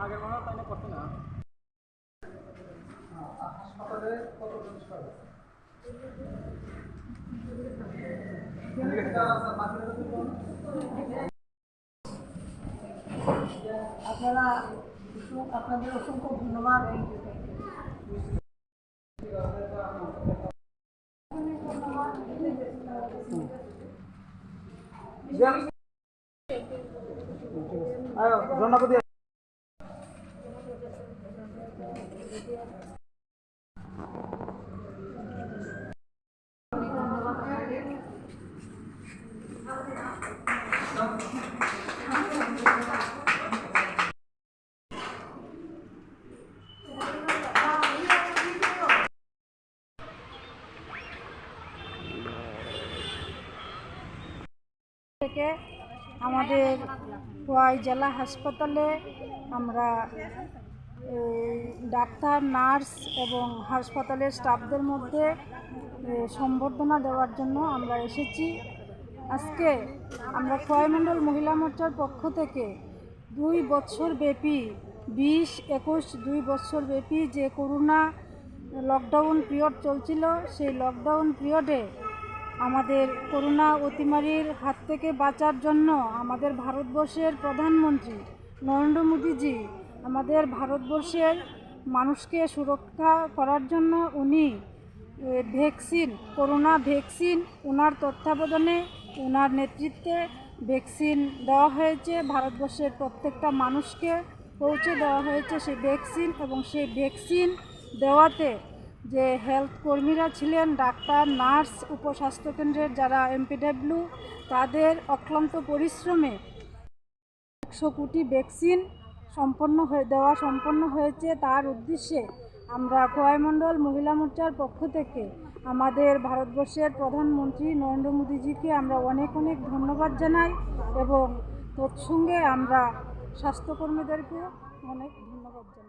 আগের মনে হয় তাই করতে না হাসপাতালে কতজন স্টাফ আপনারা আপনাদের অসংখ্য ধন্যবাদ। জনপতি থেকে আমাদের খোয়াই জেলা হাসপাতালে আমরা ডাক্তার, নার্স এবং হাসপাতালের স্টাফদের মধ্যে সম্বর্ধনা দেওয়ার জন্য আমরা এসেছি। আজকে আমরা খোয়াই মণ্ডল মহিলা মোর্চার পক্ষ থেকে 2 বছর ব্যাপী 20-21 বছর ব্যাপী যে করোনা লকডাউন পিরিয়ড চলছিল, সেই লকডাউন পিরিয়ডে আমাদের করোনা অতিমারির হাত থেকে বাঁচার জন্য আমাদের ভারতবর্ষের প্রধানমন্ত্রী নরেন্দ্র মোদীজি আমাদের ভারতবর্ষের মানুষকে সুরক্ষা করার জন্য উনি করোনা ভ্যাকসিন ওনার তত্ত্বাবধানে ওনার নেতৃত্বে ভ্যাকসিন দেওয়া হয়েছে। ভারতবর্ষের প্রত্যেকটা মানুষকে পৌঁছে দেওয়া হয়েছে সেই ভ্যাকসিন, এবং সেই ভ্যাকসিন দেওয়াতে যে হেলথ কর্মীরা ছিলেন, ডাক্তার, নার্স, উপস্বাস্থ্যকেন্দ্রের যারা এমপিডব্লিউ, তাদের অক্লান্ত পরিশ্রমে 100 কোটি ভ্যাকসিন দেওয়া সম্পন্ন হয়েছে। তার উদ্দেশ্যে আমরা খোয়াই মণ্ডল মহিলা মোর্চার পক্ষ থেকে আমাদের ভারতবর্ষের প্রধানমন্ত্রী নরেন্দ্র মোদীজিকে আমরা অনেক অনেক ধন্যবাদ জানাই, এবং তৎসঙ্গে আমরা স্বাস্থ্যকর্মীদেরকেও অনেক ধন্যবাদ জানাই।